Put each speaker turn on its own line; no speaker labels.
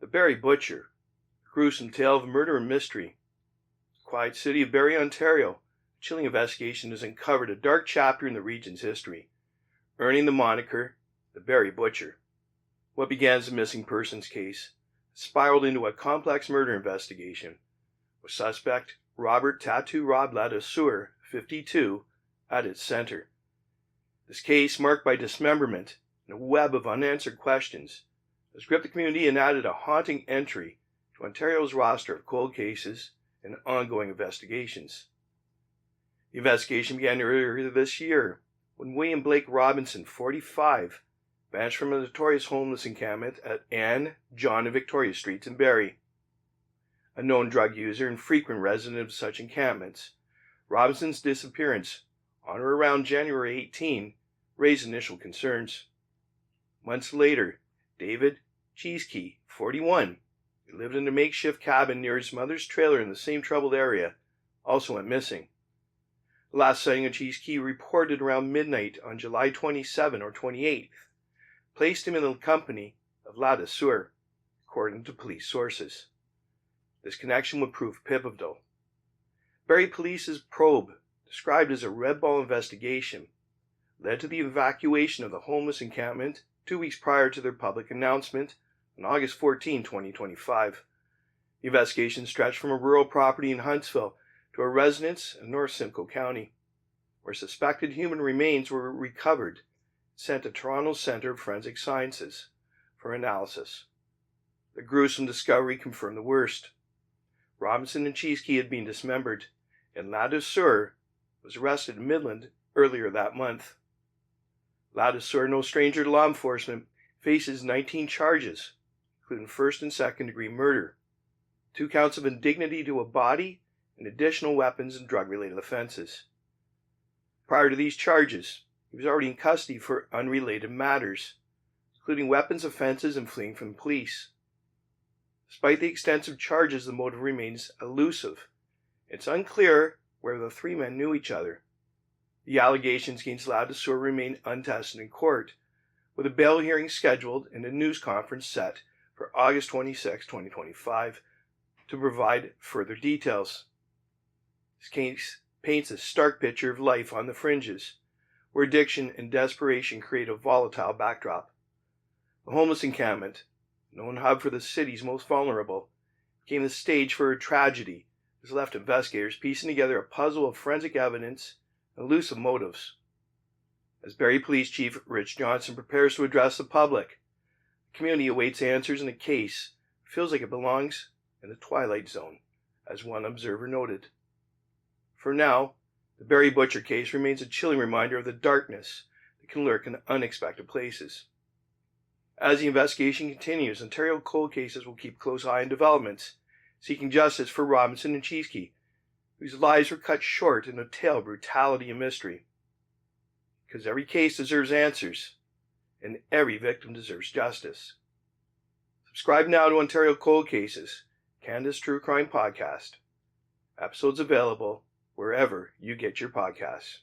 The Barrie Butcher, a gruesome tale of murder and mystery. The quiet city of Barrie, Ontario, a chilling investigation has uncovered a dark chapter in the region's history, earning the moniker the Barrie Butcher. What began as a missing persons case spiraled into a complex murder investigation, with suspect Robert Tattoo Rob Ladouceur, 52, at its center. This case, marked by dismemberment and a web of unanswered questions, has gripped the community and added a haunting entry to Ontario's roster of cold cases and ongoing investigations. The investigation began earlier this year when William Blake Robinson, 45, vanished from a notorious homeless encampment at Anne, John, and Victoria Streets in Barrie. A known drug user and frequent resident of such encampments, Robinson's disappearance on or around January 18 raised initial concerns. Months later, David Cheeskey, 41, who lived in a makeshift cabin near his mother's trailer in the same troubled area, also went missing. The last sighting of Cheeskey, reported around midnight on July 27 or 28th, placed him in the company of Ladouceur, according to police sources. This connection would prove pivotal. Barrie Police's probe, described as a red ball investigation, led to the evacuation of the homeless encampment 2 weeks prior to their public announcement on August 14, 2025. The investigation stretched from a rural property in Huntsville to a residence in North Simcoe County, where suspected human remains were recovered and sent to Toronto's Centre of Forensic Sciences for analysis. The gruesome discovery confirmed the worst. Robinson and Cheeskey had been dismembered, and Ladouceur was arrested in Midland earlier that month. Ladouceur, no stranger to law enforcement, faces 19 charges, including first and second degree murder, 2 counts of indignity to a body, and additional weapons and drug-related offenses. Prior to these charges, he was already in custody for unrelated matters, including weapons offenses and fleeing from police. Despite the extensive charges, the motive remains elusive. It's unclear where the 3 men knew each other. The allegations against Ladouceur remain untested in court, with a bail hearing scheduled and a news conference set for August 26, 2025, to provide further details. This case paints a stark picture of life on the fringes, where addiction and desperation create a volatile backdrop. The homeless encampment, a known hub for the city's most vulnerable, became the stage for a tragedy that has left investigators piecing together a puzzle of forensic evidence and elusive motives. As Barrie Police Chief Rich Johnson prepares to address the public, the community awaits answers in a case that feels like it belongs in the Twilight Zone, as one observer noted. For now, the Barrie Butcher case remains a chilling reminder of the darkness that can lurk in unexpected places. As the investigation continues, Ontario cold cases will keep close eye on developments, seeking justice for Robinson and Cheeskey, whose lives were cut short in a tale of brutality and mystery. Because every case deserves answers, and every victim deserves justice. Subscribe now to Ontario Cold Cases, Canada's True Crime Podcast. Episodes available wherever you get your podcasts.